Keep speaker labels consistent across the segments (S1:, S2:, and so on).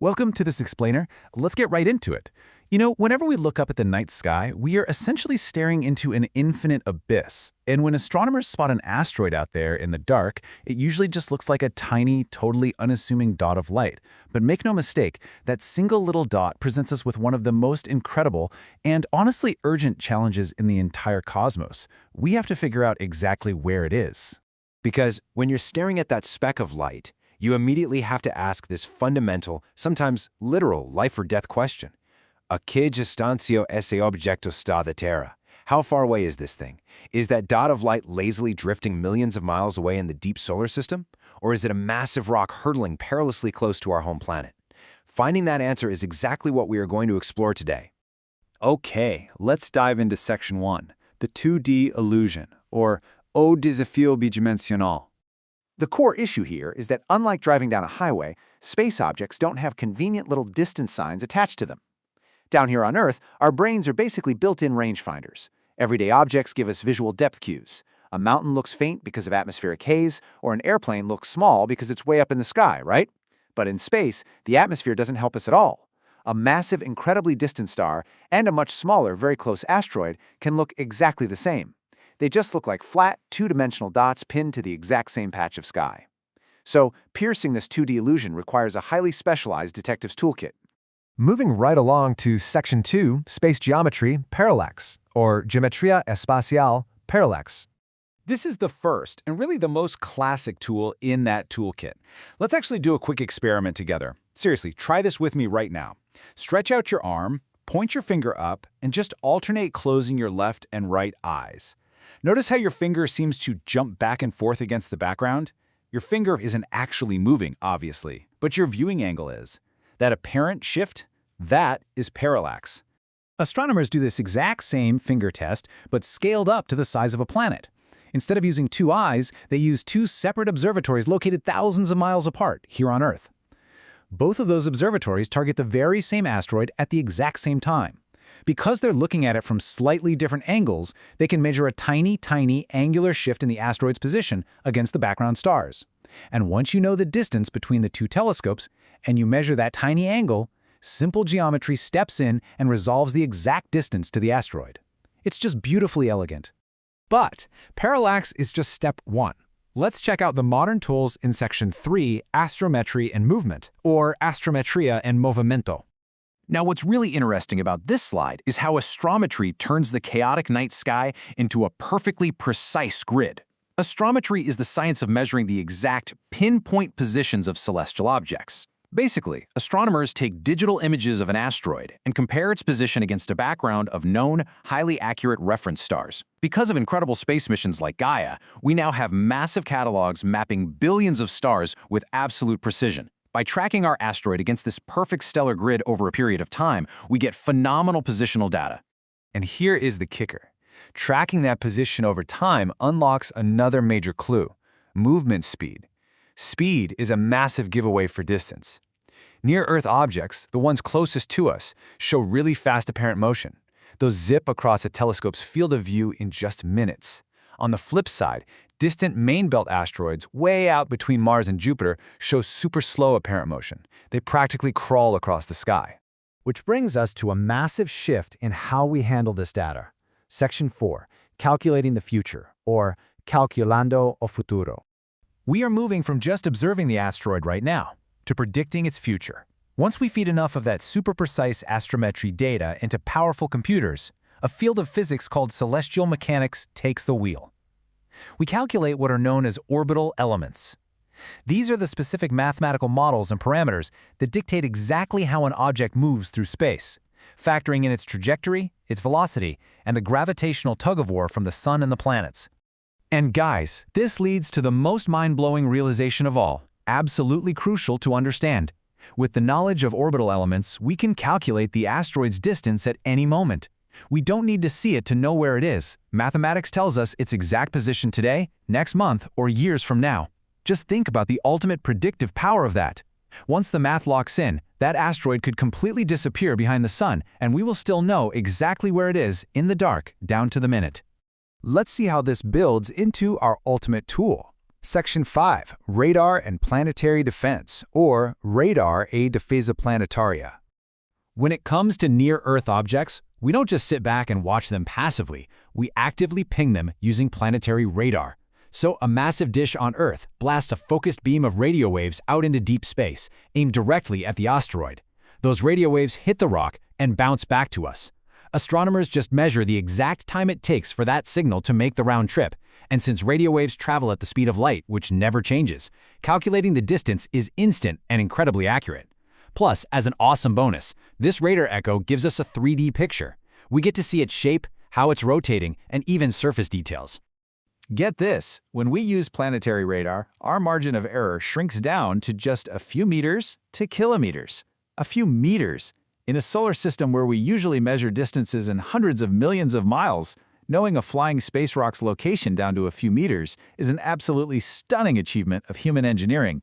S1: Welcome to this explainer. Let's get right into it. You know, whenever we look up at the night sky, we are essentially staring into an infinite abyss. And when astronomers spot an asteroid out there in the dark, it usually just looks like a tiny, totally unassuming dot of light. But make no mistake, that single little dot presents us with one of the most incredible and honestly urgent challenges in the entire cosmos. We have to figure out exactly where it is.
S2: Because when you're staring at that speck of light, you immediately have to ask this fundamental, sometimes literal, life-or-death question. A che distancio esse objecto sta da Terra? How far away is this thing? Is that dot of light lazily drifting millions of miles away in the deep solar system? Or is it a massive rock hurtling perilously close to our home planet? Finding that answer is exactly what we are going to explore today.
S3: Okay, let's dive into Section 1, the 2D illusion, or O desafio bidimensional.
S4: The core issue here is that unlike driving down a highway, space objects don't have convenient little distance signs attached to them. Down here on Earth, our brains are basically built-in rangefinders. Everyday objects give us visual depth cues. A mountain looks faint because of atmospheric haze, or an airplane looks small because it's way up in the sky, right? But in space, the atmosphere doesn't help us at all. A massive, incredibly distant star and a much smaller, very close asteroid can look exactly the same. They just look like flat, two-dimensional dots pinned to the exact same patch of sky. So, piercing this 2D illusion requires a highly specialized detective's toolkit.
S5: Moving right along to Section 2, Space Geometry, Parallax, or Geometria Espacial, Parallax.
S1: This is the first and really the most classic tool in that toolkit. Let's actually do a quick experiment together. Seriously, try this with me right now. Stretch out your arm, point your finger up, and just alternate closing your left and right eyes. Notice how your finger seems to jump back and forth against the background? Your finger isn't actually moving, obviously, but your viewing angle is. That apparent shift, that is parallax. Astronomers do this exact same finger test, but scaled up to the size of a planet. Instead of using two eyes, they use two separate observatories located thousands of miles apart here on Earth. Both of those observatories target the very same asteroid at the exact same time. Because they're looking at it from slightly different angles, they can measure a tiny, tiny angular shift in the asteroid's position against the background stars. And once you know the distance between the two telescopes, and you measure that tiny angle, simple geometry steps in and resolves the exact distance to the asteroid. It's just beautifully elegant.
S5: But parallax is just step 1. Let's check out the modern tools in Section 3, Astrometry and Movement, or Astrometria and Movimento.
S2: Now, what's really interesting about this slide is how astrometry turns the chaotic night sky into a perfectly precise grid. Astrometry is the science of measuring the exact pinpoint positions of celestial objects. Basically, astronomers take digital images of an asteroid and compare its position against a background of known, highly accurate reference stars. Because of incredible space missions like Gaia, we now have massive catalogs mapping billions of stars with absolute precision. By tracking our asteroid against this perfect stellar grid over a period of time, we get phenomenal positional data.
S5: And here is the kicker. Tracking that position over time unlocks another major clue: movement speed. Speed is a massive giveaway for distance. Near-Earth objects, the ones closest to us, show really fast apparent motion. Those zip across a telescope's field of view in just minutes. On the flip side, distant main belt asteroids way out between Mars and Jupiter show super slow apparent motion. They practically crawl across the sky. Which brings us to a massive shift in how we handle this data. Section 4, Calculating the Future, or Calculando o Futuro. We are moving from just observing the asteroid right now to predicting its future. Once we feed enough of that super precise astrometry data into powerful computers, a field of physics called celestial mechanics takes the wheel. We calculate what are known as orbital elements. These are the specific mathematical models and parameters that dictate exactly how an object moves through space, factoring in its trajectory, its velocity, and the gravitational tug-of-war from the sun and the planets. And guys, this leads to the most mind-blowing realization of all, absolutely crucial to understand. With the knowledge of orbital elements, we can calculate the asteroid's distance at any moment. We don't need to see it to know where it is. Mathematics tells us its exact position today, next month, or years from now. Just think about the ultimate predictive power of that. Once the math locks in, that asteroid could completely disappear behind the sun, and we will still know exactly where it is, in the dark, down to the minute.
S4: Let's see how this builds into our ultimate tool,
S3: Section 5, Radar and Planetary Defense, or Radar e Difesa Planetaria. When it comes to near-Earth objects, we don't just sit back and watch them passively, we actively ping them using planetary radar. So a massive dish on Earth blasts a focused beam of radio waves out into deep space, aimed directly at the asteroid. Those radio waves hit the rock and bounce back to us. Astronomers just measure the exact time it takes for that signal to make the round trip, and since radio waves travel at the speed of light, which never changes, calculating the distance is instant and incredibly accurate. Plus, as an awesome bonus, this radar echo gives us a 3D picture. We get to see its shape, how it's rotating, and even surface details.
S2: Get this, when we use planetary radar, our margin of error shrinks down to just a few meters to kilometers. A few meters. In a solar system where we usually measure distances in hundreds of millions of miles, knowing a flying space rock's location down to a few meters is an absolutely stunning achievement of human engineering.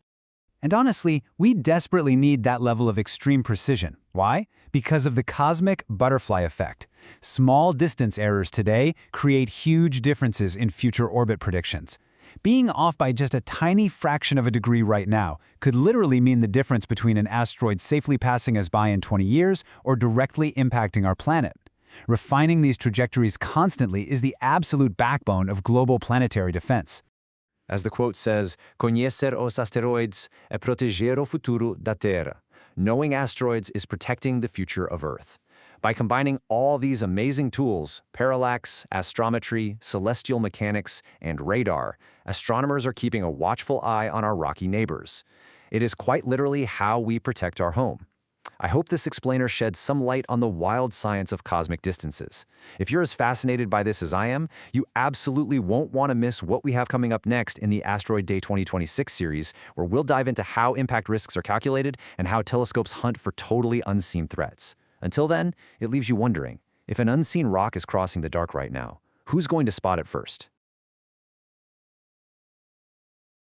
S5: And honestly, we desperately need that level of extreme precision. Why? Because of the cosmic butterfly effect. Small distance errors today create huge differences in future orbit predictions. Being off by just a tiny fraction of a degree right now could literally mean the difference between an asteroid safely passing us by in 20 years or directly impacting our planet. Refining these trajectories constantly is the absolute backbone of global planetary defense.
S2: As the quote says, "Conhecer os asteroids é proteger o futuro da Terra." Knowing asteroids is protecting the future of Earth. By combining all these amazing tools, parallax, astrometry, celestial mechanics, and radar, astronomers are keeping a watchful eye on our rocky neighbors. It is quite literally how we protect our home. I hope this explainer sheds some light on the wild science of cosmic distances. If you're as fascinated by this as I am, you absolutely won't want to miss what we have coming up next in the Asteroid Day 2026 series, where we'll dive into how impact risks are calculated and how telescopes hunt for totally unseen threats. Until then, it leaves you wondering, if an unseen rock is crossing the dark right now, who's going to spot it first?